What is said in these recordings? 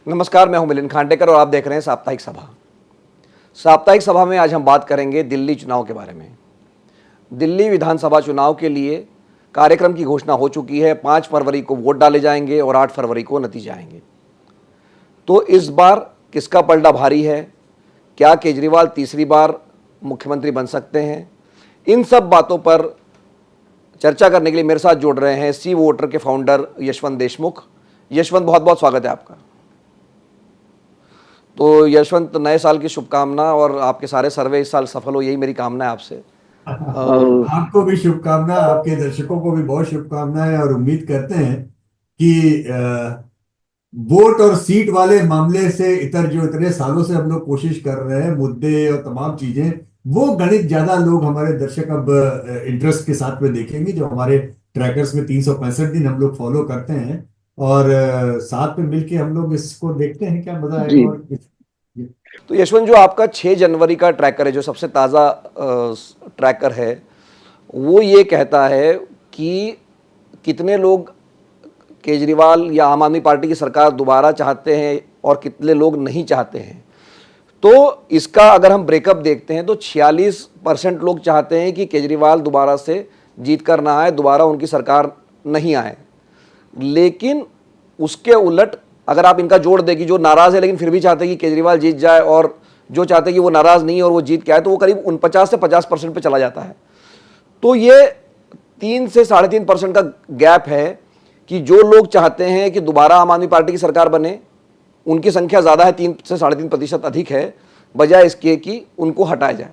नमस्कार, मैं हूं मिलिंद खांडेकर और आप देख रहे हैं साप्ताहिक सभा। साप्ताहिक सभा में आज हम बात करेंगे दिल्ली चुनाव के बारे में। दिल्ली विधानसभा चुनाव के लिए कार्यक्रम की घोषणा हो चुकी है। 5 फरवरी को वोट डाले जाएंगे और 8 फरवरी को नतीजे आएंगे। तो इस बार किसका पलड़ा भारी है? क्या केजरीवाल तीसरी बार मुख्यमंत्री बन सकते हैं? इन सब बातों पर चर्चा करने के लिए मेरे साथ जुड़ रहे हैं सी वोटर के फाउंडर यशवंत देशमुख। यशवंत, बहुत बहुत स्वागत है आपका। तो यशवंत, नए साल की शुभकामना और आपके सारे सर्वे इस साल सफल हो, यही मेरी कामना है आपसे। आपको भी शुभकामना, आपके दर्शकों को भी बहुत शुभकामनाएं और उम्मीद करते हैं कि वोट और सीट वाले मामले से इतर जो इतने सालों से हम लोग कोशिश कर रहे हैं, मुद्दे और तमाम चीजें, वो गणित ज्यादा लोग हमारे दर्शक अब इंटरेस्ट के साथ में देखेंगे। जो हमारे ट्रैकर्स में 365 दिन हम लोग फॉलो करते हैं और साथ में मिलके हम लोग इसको देखते हैं, क्या मजा जी। आएगा। और तो यशवंत, जो आपका 6 जनवरी का ट्रैकर है, जो सबसे ताज़ा ट्रैकर है, वो ये कहता है कि कितने लोग केजरीवाल या आम आदमी पार्टी की सरकार दोबारा चाहते हैं और कितने लोग नहीं चाहते हैं। तो इसका अगर हम ब्रेकअप देखते हैं तो 46% लोग चाहते हैं कि केजरीवाल दोबारा से जीत कर ना आए, दोबारा उनकी सरकार नहीं आए। लेकिन उसके उलट अगर आप इनका जोड़ दें कि जो नाराज़ है लेकिन फिर भी चाहते हैं कि केजरीवाल जीत जाए, और जो चाहते हैं कि वो नाराज़ नहीं है और वो जीत के आए, तो वो करीब 49 से 50% पे चला जाता है। तो ये 3 से 3.5% का गैप है कि जो लोग चाहते हैं कि दोबारा आम आदमी पार्टी की सरकार बने, उनकी संख्या ज़्यादा है, 3 से 3.5% अधिक है, बजाय इसके कि उनको हटाया जाए।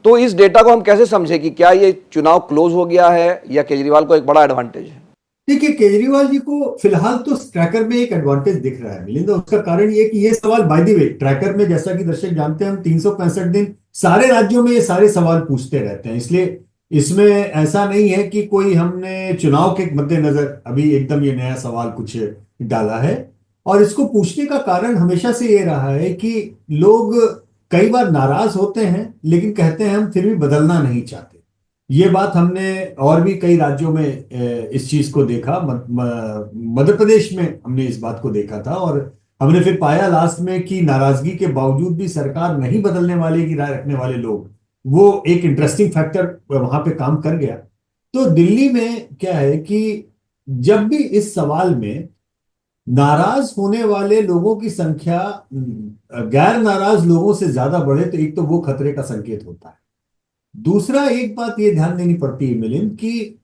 तो इस डेटा को हम कैसे समझें कि क्या ये चुनाव क्लोज हो गया है या केजरीवाल को एक बड़ा एडवांटेज है? देखिए, केजरीवाल जी को फिलहाल तो ट्रैकर में एक एडवांटेज दिख रहा है मिलिंद। उसका कारण ये कि ये सवाल, बाय द वे, ट्रैकर में जैसा कि दर्शक जानते हैं, हम 365 दिन सारे राज्यों में ये सारे सवाल पूछते रहते हैं। इसलिए इसमें ऐसा नहीं है कि कोई हमने चुनाव के मद्देनजर अभी एकदम ये नया सवाल कुछ डाला है। और इसको पूछने का कारण हमेशा से ये रहा है कि लोग कई बार नाराज होते हैं लेकिन कहते हैं हम फिर भी बदलना नहीं चाहते। ये बात हमने और भी कई राज्यों में इस चीज को देखा। मध्य प्रदेश में हमने इस बात को देखा था और हमने फिर पाया लास्ट में कि नाराजगी के बावजूद भी सरकार नहीं बदलने वाले की राय रखने वाले लोग, वो एक इंटरेस्टिंग फैक्टर वहां पे काम कर गया। तो दिल्ली में क्या है कि जब भी इस सवाल में नाराज होने वाले लोगों की संख्या गैर नाराज लोगों से ज्यादा बढ़े, तो एक तो वो खतरे का संकेत होता है। दूसरा, एक बात ये ध्यान देनी पड़ती है मिलिंद कि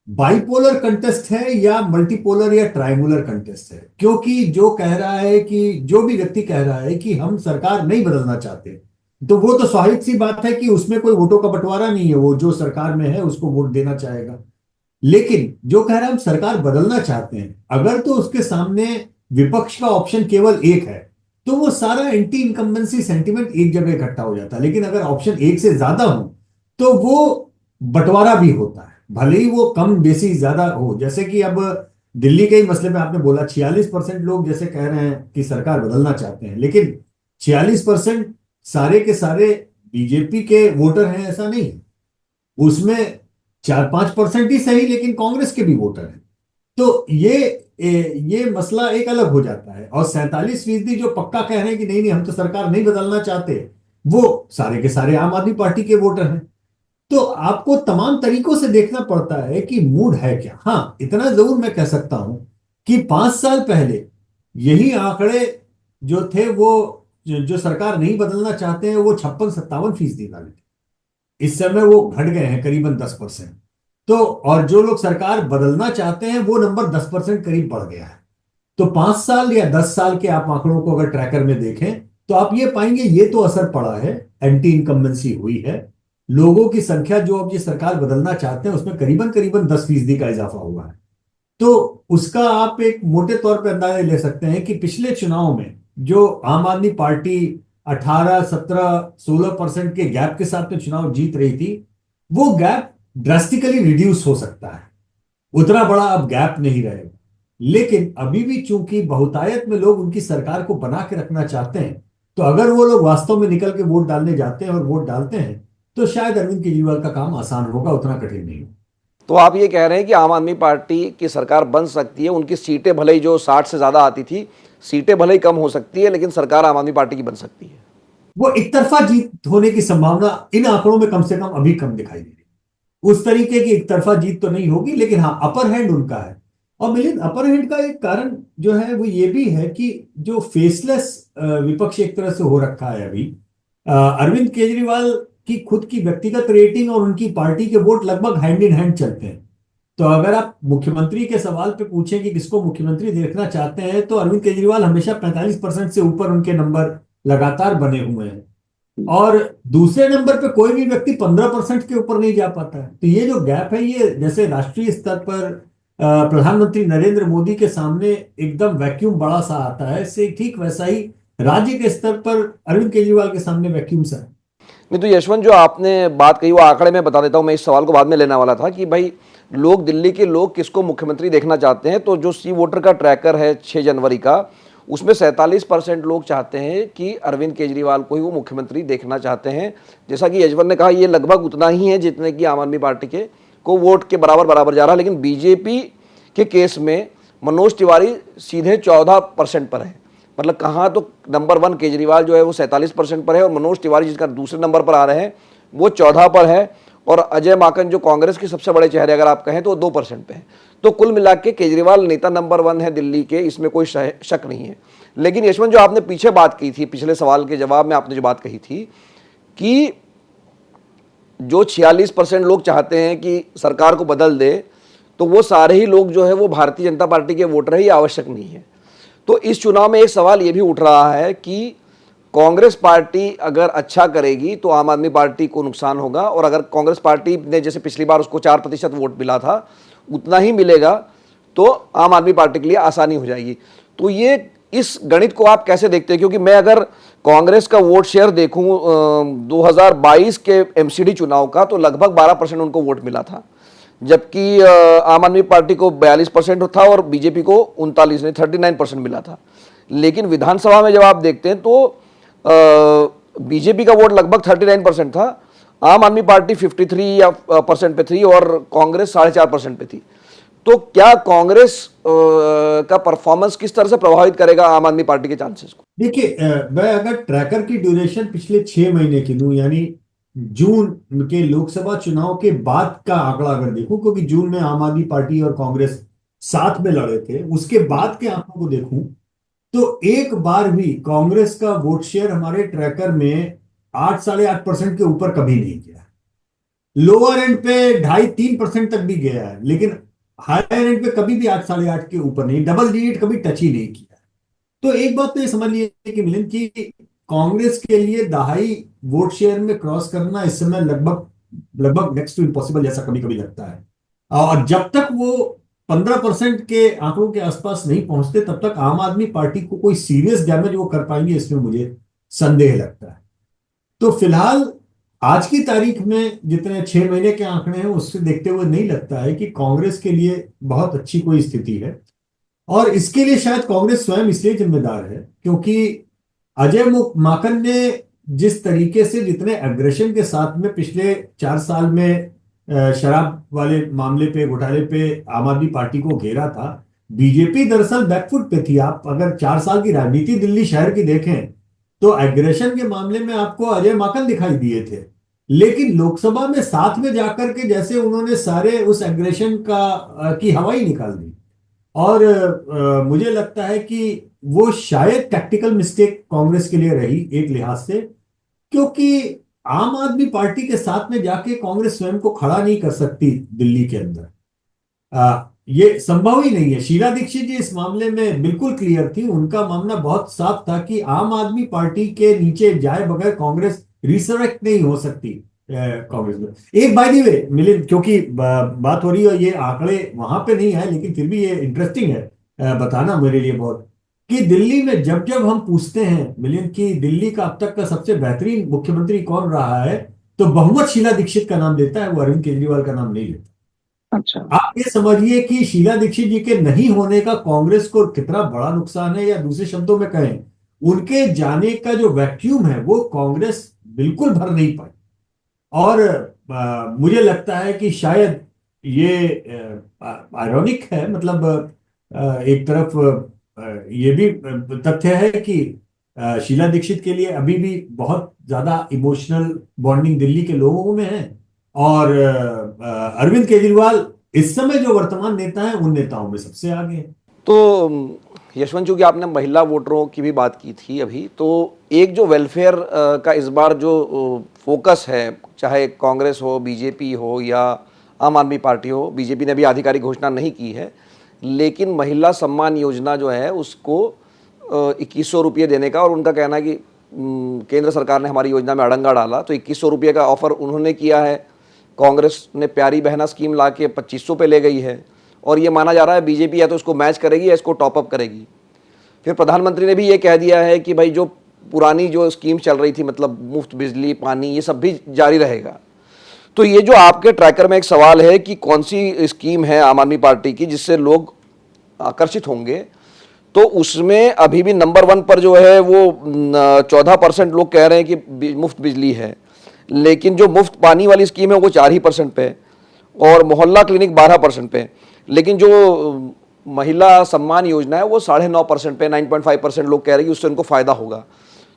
बाइपोलर कंटेस्ट है या मल्टीपोलर या ट्रायंगुलर कंटेस्ट है। क्योंकि जो कह रहा है कि जो भी व्यक्ति कह रहा है कि हम सरकार नहीं बदलना चाहते, तो वो तो स्वाभाविक सी बात है कि उसमें कोई वोटों का बंटवारा नहीं है, वो जो सरकार में है उसको वोट देना चाहेगा। लेकिन जो कह रहा है हम सरकार बदलना चाहते हैं, अगर तो उसके सामने विपक्ष का ऑप्शन केवल एक है, तो वो सारा एंटी इनकम्बेंसी सेंटिमेंट एक जगह इकट्ठा हो जाता है। लेकिन अगर ऑप्शन एक से ज्यादा हो तो वो बंटवारा भी होता है, भले ही वो कम बेसी ज्यादा हो। जैसे कि अब दिल्ली के ही मसले में आपने बोला 46% लोग जैसे कह रहे हैं कि सरकार बदलना चाहते हैं, लेकिन 46% सारे के सारे बीजेपी के वोटर हैं ऐसा नहीं है। उसमें 4-5% ही सही, लेकिन कांग्रेस के भी वोटर हैं। तो ये मसला एक अलग हो जाता है। और 47% जो पक्का कह रहे हैं कि नहीं नहीं हम तो सरकार नहीं बदलना चाहते, वो सारे के सारे आम आदमी पार्टी के वोटर हैं। तो आपको तमाम तरीकों से देखना पड़ता है कि मूड है क्या। हाँ, इतना जरूर मैं कह सकता हूं कि 5 साल पहले यही आंकड़े जो थे, वो जो सरकार नहीं बदलना चाहते हैं, वो 56-57% वाले थे। इस समय वो घट गए हैं करीबन 10%। तो और जो लोग सरकार बदलना चाहते हैं, वो नंबर 10% करीब बढ़ गया है। तो 5 साल या 10 साल के आप आंकड़ों को अगर ट्रैकर में देखें, तो आप ये पाएंगे ये तो असर पड़ा है, एंटी इनकम्बेंसी हुई है। लोगों की संख्या जो अब ये सरकार बदलना चाहते हैं, उसमें करीबन करीबन 10% का इजाफा हुआ है। तो उसका आप एक मोटे तौर पे अंदाजा ले सकते हैं कि पिछले चुनाव में जो आम आदमी पार्टी 18, 17, 16% के गैप के साथ में चुनाव जीत रही थी, वो गैप ड्रास्टिकली रिड्यूस हो सकता है। उतना बड़ा अब गैप नहीं रहेगा। लेकिन अभी भी चूंकि बहुतायत में लोग उनकी सरकार को बना के रखना चाहते हैं, तो अगर वो लोग वास्तव में निकल के वोट डालने जाते हैं और वोट डालते हैं, तो शायद अरविंद केजरीवाल का काम आसान होगा, उतना कठिन नहीं। तो आप ये कह रहे हैं कि आम आदमी पार्टी की सरकार बन सकती है, उनकी सीटें भले ही जो 60 से ज़्यादा आती थी, सीटें भले ही कम हो सकती है, लेकिन सरकार आम आदमी पार्टी की बन सकती है। वो एक तरफा जीत होने की संभावना इन आंकड़ों में कम से कम अभी कम दिखाई दे रही है। उस तरीके की एक तरफा जीत तो नहीं होगी, लेकिन हाँ अपर हैंड उनका है। और मिलिंद, अपर हैंड का एक कारण जो है वो ये भी है कि जो फेसलेस विपक्ष एक तरह से हो रखा है अभी, अरविंद केजरीवाल की खुद की व्यक्तिगत रेटिंग और उनकी पार्टी के वोट लगभग हैंड इन हैंड चलते हैं। तो अगर आप मुख्यमंत्री के सवाल पे पूछें कि किसको मुख्यमंत्री देखना चाहते हैं, तो अरविंद केजरीवाल हमेशा 45% से ऊपर उनके नंबर लगातार बने हुए हैं। और दूसरे नंबर पे कोई भी व्यक्ति 15% के ऊपर नहीं जा पाता है। तो ये जो गैप है, ये जैसे राष्ट्रीय स्तर पर प्रधानमंत्री नरेंद्र मोदी के सामने एकदम वैक्यूम बड़ा सा आता है, इससे ठीक वैसा ही राज्य के स्तर पर अरविंद केजरीवाल के सामने वैक्यूम सा है। नहीं तो यशवंत, जो आपने बात कही वो आंकड़े में बता देता हूं, मैं इस सवाल को बाद में लेने वाला था कि भाई लोग, दिल्ली के लोग किसको मुख्यमंत्री देखना चाहते हैं। तो जो सी वोटर का ट्रैकर है 6 जनवरी का, उसमें 47% लोग चाहते हैं कि अरविंद केजरीवाल को ही वो मुख्यमंत्री देखना चाहते हैं। जैसा कि यशवंत ने कहा, ये लगभग उतना ही है जितने कि आम आदमी पार्टी के को वोट के बराबर बराबर जा रहा है। लेकिन बीजेपी के केस में मनोज तिवारी सीधे 14% पर है। मतलब कहाँ तो नंबर 1 केजरीवाल जो है वो 47% पर है, और मनोज तिवारी जिसका दूसरे नंबर पर आ रहे हैं वो 14 पर है, और अजय माकन जो कांग्रेस के सबसे बड़े चेहरे अगर आप कहें तो वो 2% पे है। तो कुल मिला के केजरीवाल नेता नंबर 1 है दिल्ली के, इसमें कोई शक नहीं है। लेकिन यशवंत, जो आपने पीछे बात की थी, पिछले सवाल के जवाब में आपने जो बात कही थी कि जो 46% लोग चाहते हैं कि सरकार को बदल दे, तो वो सारे ही लोग जो है वो भारतीय जनता पार्टी के वोटर है, ये आवश्यक नहीं है। तो इस चुनाव में एक सवाल ये भी उठ रहा है कि कांग्रेस पार्टी अगर अच्छा करेगी तो आम आदमी पार्टी को नुकसान होगा, और अगर कांग्रेस पार्टी ने जैसे पिछली बार उसको 4% वोट मिला था उतना ही मिलेगा तो आम आदमी पार्टी के लिए आसानी हो जाएगी। तो ये इस गणित को आप कैसे देखते हैं? क्योंकि मैं अगर कांग्रेस का वोट शेयर देखूं 2022 के एमसीडी चुनाव का, तो लगभग 12% उनको वोट मिला था, जबकि आम आदमी पार्टी को 42% था और बीजेपी को 39 नहीं 39% मिला था। लेकिन विधानसभा में जब आप देखते हैं तो बीजेपी का वोट लगभग 39% था, आम आदमी पार्टी 53 या परसेंट पे थी, और कांग्रेस 4.5% पे थी। तो क्या कांग्रेस का परफॉर्मेंस किस तरह से प्रभावित करेगा आम आदमी पार्टी के चांसेस को? देखिए, मैं अगर ट्रैकर की ड्यूरेशन पिछले 6 महीने की लूं, यानी जून के लोकसभा चुनाव के बाद का आंकड़ा अगर देखूं, क्योंकि जून में आम आदमी पार्टी और कांग्रेस साथ में लड़े थे, उसके बाद के आंकड़ों को देखूं, तो एक बार भी कांग्रेस का वोट शेयर हमारे ट्रैकर में 8 साढ़े 8% के ऊपर कभी नहीं गया। लोअर एंड पे 2.5-3% तक भी गया है, लेकिन हायर एंड पे कभी भी 8 साढ़े 8 के ऊपर नहीं, डबल डिजिट कभी टच ही नहीं किया। तो एक बात तो ये समझ लीजिए कि मिलिंद, की कांग्रेस के लिए दहाई वोट शेयर में क्रॉस करना इस समय लगभग लगभग नेक्स्ट टू इम्पॉसिबल जैसा कभी कभी लगता है। और जब तक वो 15% के आंकड़ों के आसपास नहीं पहुंचते, तब तक आम आदमी पार्टी को कोई सीरियस डैमेज वो कर पाएंगे, इसमें मुझे संदेह लगता है। तो फिलहाल आज की तारीख में जितने 6 महीने के आंकड़े हैं उससे देखते हुए नहीं लगता है कि कांग्रेस के लिए बहुत अच्छी कोई स्थिति है। और इसके लिए शायद कांग्रेस स्वयं इसलिए जिम्मेदार है क्योंकि अजय माकन ने जिस तरीके से, जितने अग्रेशन के साथ में पिछले 4 साल में शराब वाले मामले पे, घोटाले पे आम आदमी पार्टी को घेरा था, बीजेपी दरअसल बैकफुट पे थी। आप अगर 4 साल की राजनीति दिल्ली शहर की देखें तो एग्रेशन के मामले में आपको अजय माकन दिखाई दिए थे, लेकिन लोकसभा में साथ में जाकर के जैसे उन्होंने सारे उस एग्रेशन की हवा ही निकाल दी। और मुझे लगता है कि वो शायद टैक्टिकल मिस्टेक कांग्रेस के लिए रही एक लिहाज से, क्योंकि आम आदमी पार्टी के साथ में जाके कांग्रेस स्वयं को खड़ा नहीं कर सकती दिल्ली के अंदर। ये संभव ही नहीं है। शीला दीक्षित जी इस मामले में बिल्कुल क्लियर थी, उनका मामला बहुत साफ था कि आम आदमी पार्टी के नीचे जाए बगैर कांग्रेस रिसरेक्ट नहीं हो सकती कांग्रेस में। एक बाय द वे मिलिंद, क्योंकि बात हो रही है, ये आंकड़े वहां पे नहीं है लेकिन फिर भी ये इंटरेस्टिंग है बताना मेरे लिए बहुत, कि दिल्ली में जब जब हम पूछते हैं मिलिंद कि दिल्ली का अब तक का सबसे बेहतरीन मुख्यमंत्री कौन रहा है, तो बहुमत शीला दीक्षित का नाम लेता है, वो अरविंद केजरीवाल का नाम नहीं लेता। अच्छा। आप ये समझिए कि शीला दीक्षित जी के नहीं होने का कांग्रेस को कितना बड़ा नुकसान है, या दूसरे शब्दों में कहें, उनके जाने का जो वैक्यूम है वो कांग्रेस बिल्कुल भर नहीं पाई। और मुझे लगता है कि शायद ये आयरॉनिक है, मतलब एक तरफ ये भी तथ्य है कि शीला दीक्षित के लिए अभी भी बहुत ज्यादा इमोशनल बॉन्डिंग दिल्ली के लोगों में है, और अरविंद केजरीवाल इस समय जो वर्तमान नेता हैं उन नेताओं में सबसे आगे हैं। तो यशवंत, चूंकि आपने महिला वोटरों की भी बात की थी अभी, तो एक जो वेलफेयर का इस बार जो फोकस है, चाहे कांग्रेस हो, बीजेपी हो या आम आदमी पार्टी हो, बीजेपी ने अभी आधिकारिक घोषणा नहीं की है, लेकिन महिला सम्मान योजना जो है उसको 2100 रुपये देने का, और उनका कहना है कि केंद्र सरकार ने हमारी योजना में अड़ंगा डाला, तो 2100 रुपये का ऑफर उन्होंने किया है। कांग्रेस ने प्यारी बहना स्कीम ला के 2500 पे ले गई है, और ये माना जा रहा है बीजेपी या तो इसको मैच करेगी या इसको टॉपअप करेगी। फिर प्रधानमंत्री ने भी ये कह दिया है कि भाई जो पुरानी जो स्कीम चल रही थी, मतलब मुफ्त बिजली, पानी, ये सब भी जारी रहेगा। तो ये जो आपके ट्रैकर में एक सवाल है कि कौन सी स्कीम है आम आदमी पार्टी की जिससे लोग आकर्षित होंगे, तो उसमें अभी भी नंबर 1 पर जो है वो 14% लोग कह रहे हैं कि मुफ्त बिजली है, लेकिन जो मुफ्त पानी वाली स्कीम है वो 4% पे, और मोहल्ला क्लिनिक 12% पे, लेकिन जो महिला सम्मान योजना है वो 9.5% पे, 9.5% लोग कह रहे हैं कि उससे उनको फायदा होगा।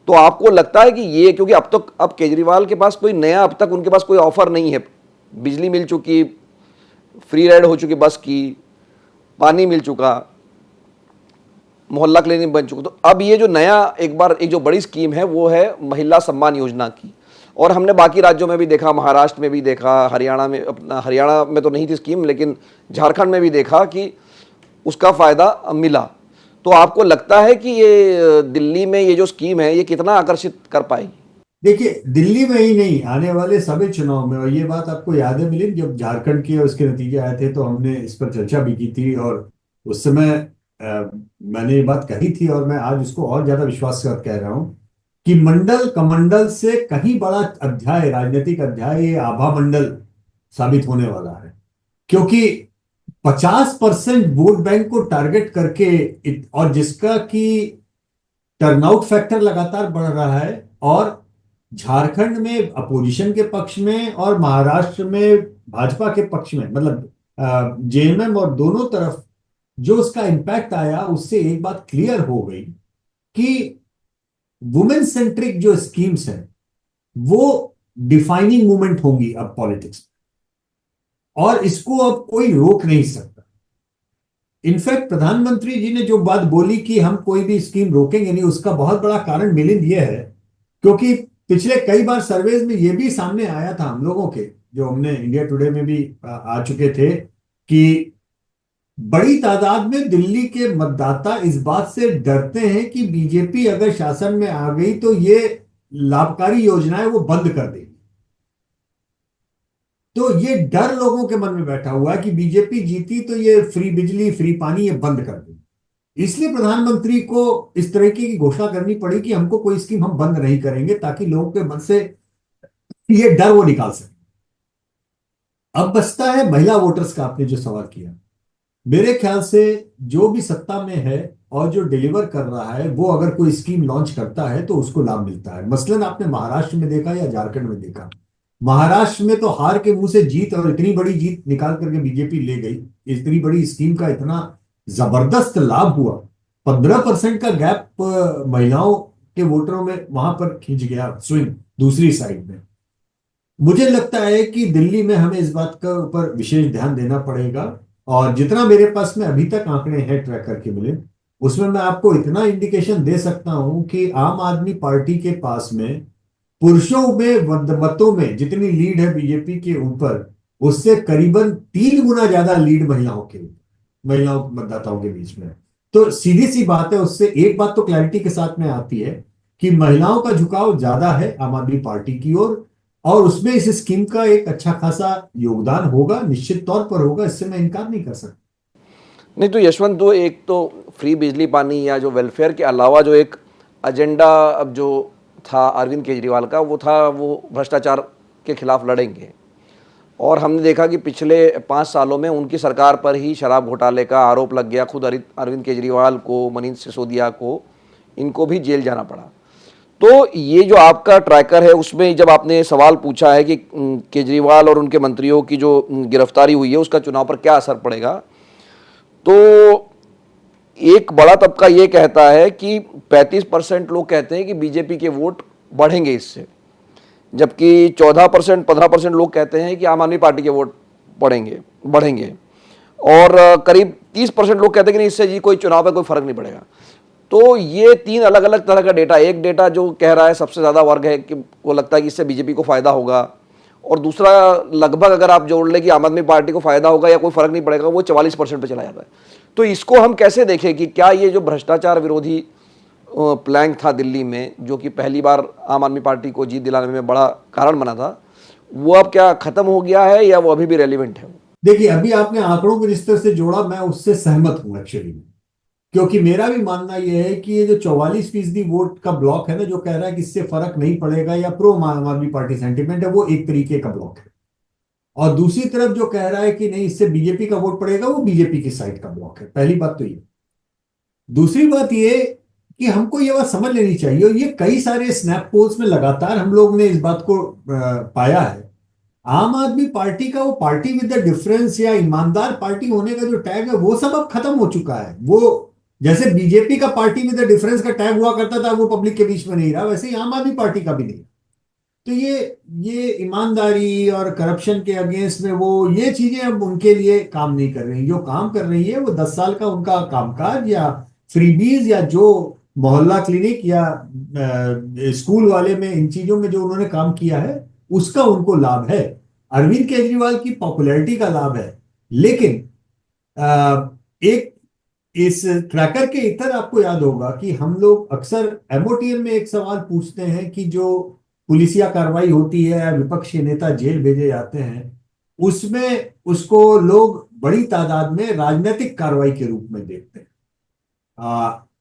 तो आपको लगता है कि ये, क्योंकि अब केजरीवाल के पास कोई नया, अब तक उनके पास कोई ऑफर नहीं है, बिजली मिल चुकी, फ्री राइड हो चुकी बस की, पानी मिल चुका, मोहल्ला क्लिनिक बन चुका, तो अब ये जो नया एक जो बड़ी स्कीम है वो है महिला सम्मान योजना की। और हमने बाकी राज्यों में भी देखा, महाराष्ट्र में भी देखा, हरियाणा में, अपना हरियाणा में तो नहीं थी स्कीम, लेकिन झारखंड में भी देखा कि उसका फायदा मिला। तो आपको लगता है कि ये दिल्ली में ये जो स्कीम है ये कितना आकर्षित कर पाएगी? देखिए, दिल्ली में ही नहीं, आने वाले सभी चुनाव में, और ये बात आपको याद है मिलिंद, जब झारखंड के उसके नतीजे आए थे तो हमने इस पर चर्चा भी की थी, और उस समय मैंने ये बात कही थी, और मैं आज उसको और ज्यादा विश्वास के साथ कह रहा हूं कि मंडल कमंडल से कहीं बड़ा अध्याय, राजनीतिक अध्याय, ये आभा मंडल साबित होने वाला है। क्योंकि 50% वोट बैंक को टारगेट करके और जिसका कि टर्नआउट फैक्टर लगातार बढ़ रहा है, और झारखंड में अपोजिशन के पक्ष में और महाराष्ट्र में भाजपा के पक्ष में, मतलब जेएमएम, और दोनों तरफ जो उसका इंपैक्ट आया, उससे एक बात क्लियर हो गई कि वुमेन सेंट्रिक जो स्कीम्स हैं वो डिफाइनिंग मूवमेंट होंगी अब पॉलिटिक्स में, और इसको अब कोई रोक नहीं सकता। इनफैक्ट प्रधानमंत्री जी ने जो बात बोली कि हम कोई भी स्कीम रोकेंगे नहीं, उसका बहुत बड़ा कारण मिलिंद यह है, क्योंकि पिछले कई बार सर्वेज में यह भी सामने आया था हम लोगों के, जो हमने इंडिया टुडे में भी आ चुके थे, कि बड़ी तादाद में दिल्ली के मतदाता इस बात से डरते हैं कि बीजेपी अगर शासन में आ गई तो ये लाभकारी योजनाएं वो बंद कर देगी। तो ये डर लोगों के मन में बैठा हुआ है कि बीजेपी जीती तो ये फ्री बिजली, फ्री पानी ये बंद कर देगी। इसलिए प्रधानमंत्री को इस तरीके की घोषणा करनी पड़ी कि हमको कोई स्कीम हम बंद नहीं करेंगे, ताकि लोगों के मन से ये डर वो निकाल सके। अब बचता है महिला वोटर्स का, आपने जो सवाल किया। मेरे ख्याल से जो भी सत्ता में है और जो डिलीवर कर रहा है, वो अगर कोई स्कीम लॉन्च करता है तो उसको लाभ मिलता है। मसलन आपने महाराष्ट्र में देखा या झारखंड में देखा, महाराष्ट्र में तो हार के मुंह से जीत, और इतनी बड़ी जीत निकाल करके बीजेपी ले गई, इतनी बड़ी स्कीम का इतना जबरदस्त लाभ हुआ, 15% का गैप महिलाओं के वोटरों में वहां पर खींच गया स्विंग दूसरी साइड में। मुझे लगता है कि दिल्ली में हमें इस बात का ऊपर विशेष ध्यान देना पड़ेगा, और जितना मेरे पास में अभी तक आंकड़े हैं ट्रैकर के मिले, उसमें मैं आपको इतना इंडिकेशन दे सकता हूं कि आम आदमी पार्टी के पास में पुरुषों में मतों में जितनी लीड है बीजेपी के ऊपर, उससे करीबन 3 गुना ज्यादा लीड महिलाओं मतदाताओं के बीच में है। तो सीधी सी बात है, उससे एक बात तो क्लैरिटी के साथ में आती है कि महिलाओं का झुकाव ज्यादा है आम आदमी पार्टी की ओर, और उसमें इस स्कीम का एक अच्छा खासा योगदान होगा, निश्चित तौर पर होगा, इससे मैं इनकार नहीं कर सकता। नहीं तो यशवंत, दो एक तो फ्री बिजली पानी या जो वेलफेयर के अलावा जो एक एजेंडा अब जो था अरविंद केजरीवाल का, वो था वो भ्रष्टाचार के खिलाफ लड़ेंगे। और हमने देखा कि पिछले 5 सालों में उनकी सरकार पर ही शराब घोटाले का आरोप लग गया, खुद अरविंद केजरीवाल को, मनीष सिसोदिया को, इनको भी जेल जाना पड़ा। तो ये जो आपका ट्रैकर है उसमें जब आपने सवाल पूछा है कि केजरीवाल और उनके मंत्रियों की जो गिरफ्तारी हुई है उसका चुनाव पर क्या असर पड़ेगा, तो एक बड़ा तबका ये कहता है कि 35% लोग कहते हैं कि बीजेपी के वोट बढ़ेंगे इससे, जबकि 14% 15% लोग कहते हैं कि आम आदमी पार्टी के वोट बढ़ेंगे बढ़ेंगे और करीब 30% लोग कहते हैं कि नहीं, इससे जी कोई चुनाव में कोई फर्क नहीं पड़ेगा। तो ये तीन अलग अलग तरह का डेटा, एक डेटा जो कह रहा है सबसे ज़्यादा वर्ग है कि वो लगता है कि इससे बीजेपी को फ़ायदा होगा, और दूसरा लगभग अगर आप जोड़ लें कि आम आदमी पार्टी को फ़ायदा होगा या कोई फ़र्क नहीं पड़ेगा, वो 44% पे चला जाता है। तो इसको हम कैसे देखें कि क्या ये जो भ्रष्टाचार विरोधी प्लैंक था दिल्ली में, जो कि पहली बार आम आदमी पार्टी को जीत दिलाने में बड़ा कारण बना था, वो अब क्या ख़त्म हो गया है या वो अभी भी रेलिवेंट है? देखिए, अभी आपने आंकड़ों को जिस तरह से जोड़ा, मैं उससे सहमत हूं एक्चुअली, क्योंकि मेरा भी मानना यह है कि ये जो 44% वोट का ब्लॉक है ना, जो कह रहा है कि इससे फर्क नहीं पड़ेगा या प्रो आम आदमी पार्टी सेंटिमेंट है, वो एक तरीके का ब्लॉक है। और दूसरी तरफ जो कह रहा है कि नहीं इससे बीजेपी का वोट पड़ेगा, वो बीजेपी की साइड का ब्लॉक है। पहली बात तो ये। दूसरी बात ये कि हमको ये बात समझ लेनी चाहिए, और ये कई सारे स्नैप पोल्स में लगातार हम लोग ने इस बात को पाया है। आम आदमी पार्टी का वो पार्टी विद द डिफरेंस या ईमानदार पार्टी होने का जो टैग है, वो सब अब खत्म हो चुका है। वो जैसे बीजेपी का पार्टी विद द डिफरेंस का टैग हुआ करता था, वो पब्लिक के बीच में नहीं रहा, वैसे ही आम आदमी पार्टी का भी नहीं। तो ये ईमानदारी और करप्शन के अगेंस्ट में वो ये चीजें अब उनके लिए काम नहीं कर रही। जो काम कर रही है वो 10 साल का उनका कामकाज या फ्रीबीज या जो मोहल्ला क्लिनिक या स्कूल वाले में, इन चीजों में जो उन्होंने काम किया है उसका उनको लाभ है। अरविंद केजरीवाल की पॉपुलैरिटी का लाभ है। लेकिन एक इस ट्रैकर के इतर आपको याद होगा कि हम लोग अक्सर एमओटीएन में एक सवाल पूछते हैं कि जो पुलिसिया कार्रवाई होती है या विपक्ष के नेता जेल भेजे जाते हैं, उसमें उसको लोग बड़ी तादाद में राजनीतिक कार्रवाई के रूप में देखते हैं।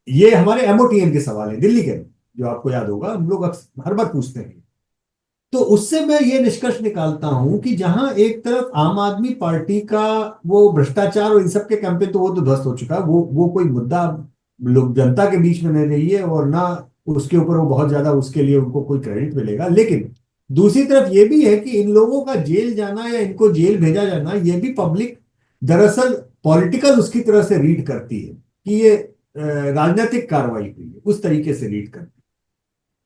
ये हमारे एमओटीएन के सवाल है दिल्ली के, जो आपको याद होगा हम लोग हर बार पूछते हैं। तो उससे मैं ये निष्कर्ष निकालता हूं कि जहां एक तरफ आम आदमी पार्टी का वो भ्रष्टाचार और इन सब के कैंपेन, तो वो तो ध्वस्त हो चुका है, वो कोई मुद्दा लोग जनता के बीच में नहीं रही है, और ना उसके ऊपर वो बहुत ज्यादा उसके लिए उनको कोई क्रेडिट मिलेगा। लेकिन दूसरी तरफ ये भी है कि इन लोगों का जेल जाना या इनको जेल भेजा जाना, ये भी पब्लिक दरअसल पॉलिटिकल उसकी तरह से रीड करती है कि ये राजनीतिक कार्रवाई हुई है, उस तरीके से रीड करती है।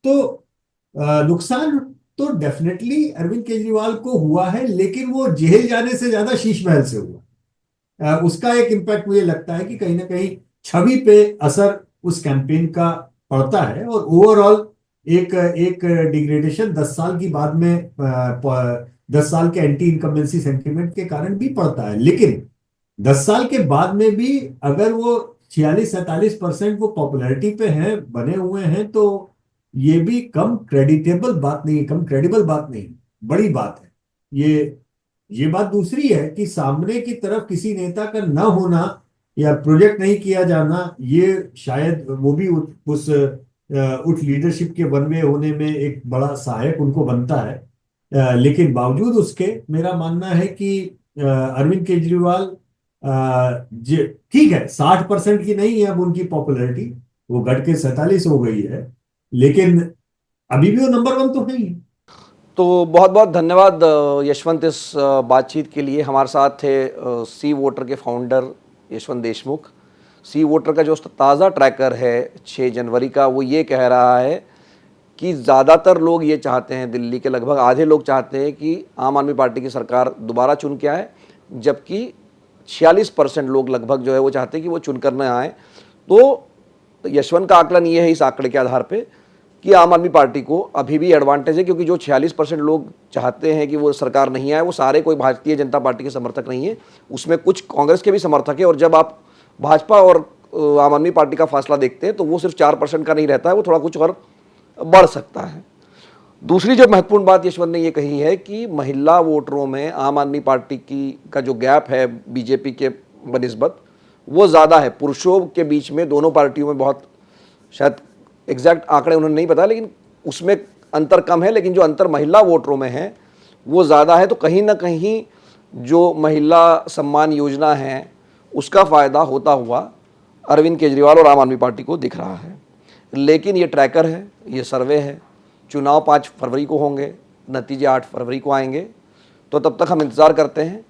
तो नुकसान तो डेफिनेटली अरविंद केजरीवाल को हुआ है, लेकिन वो जेल जाने से ज्यादा शीश महल से हुआ। उसका एक इम्पैक्ट मुझे लगता है कि कहीं ना कहीं छवि पे असर उस कैंपेन का पड़ता है, और ओवरऑल एक एक डिग्रेडेशन 10 साल की बाद में 10 साल के एंटी इनकम्बेंसी सेंटिमेंट के कारण भी पड़ता है। लेकिन 10 साल के बाद में भी अगर वो 46-47% वो पॉपुलैरिटी पे हैं, बने हुए हैं, तो ये भी कम क्रेडिटेबल बात नहीं, कम क्रेडिबल बात नहीं, बड़ी बात है। ये बात दूसरी है कि सामने की तरफ किसी नेता का न होना या प्रोजेक्ट नहीं किया जाना, ये शायद वो भी उस लीडरशिप के वन वे होने में एक बड़ा सहायक उनको बनता है। लेकिन बावजूद उसके मेरा मानना है कि अरविंद केजरीवाल ठीक है, 60% की नहीं है अब उनकी पॉपुलैरिटी, वो घट के 47 हो गई है, लेकिन अभी भी वो नंबर 1 तो है ही। तो बहुत बहुत धन्यवाद यशवंत, इस बातचीत के लिए। हमारे साथ थे सी वोटर के फाउंडर यशवंत देशमुख। सी वोटर का जो ताज़ा ट्रैकर है 6 जनवरी का, वो ये कह रहा है कि ज़्यादातर लोग ये चाहते हैं, दिल्ली के लगभग आधे लोग चाहते हैं कि आम आदमी पार्टी की सरकार दोबारा चुन के आए, जबकि 46% लोग लगभग जो है वो चाहते हैं कि वो चुन कर न आए। तो यशवंत का आकलन ये है इस आंकड़े के आधार पे कि आम आदमी पार्टी को अभी भी एडवांटेज है, क्योंकि जो 46% लोग चाहते हैं कि वो सरकार नहीं आए, वो सारे कोई भारतीय जनता पार्टी के समर्थक नहीं है, उसमें कुछ कांग्रेस के भी समर्थक है। और जब आप भाजपा और आम आदमी पार्टी का फासला देखते हैं तो वो सिर्फ 4% का नहीं रहता है, वो थोड़ा कुछ और बढ़ सकता है। दूसरी जो महत्वपूर्ण बात यशवंत ने ये कही है कि महिला वोटरों में आम आदमी पार्टी का जो गैप है बीजेपी के बनिस्बत, वो ज़्यादा है। पुरुषों के बीच में दोनों पार्टियों में बहुत, शायद एग्जैक्ट आंकड़े उन्होंने नहीं बताया, लेकिन उसमें अंतर कम है, लेकिन जो अंतर महिला वोटरों में है वो ज़्यादा है। तो कहीं ना कहीं जो महिला सम्मान योजना है उसका फ़ायदा होता हुआ अरविंद केजरीवाल और आम आदमी पार्टी को दिख रहा है। लेकिन ये ट्रैकर है, ये सर्वे है, चुनाव 5 फरवरी को होंगे, नतीजे 8 फरवरी को आएंगे। तो तब तक हम इंतज़ार करते हैं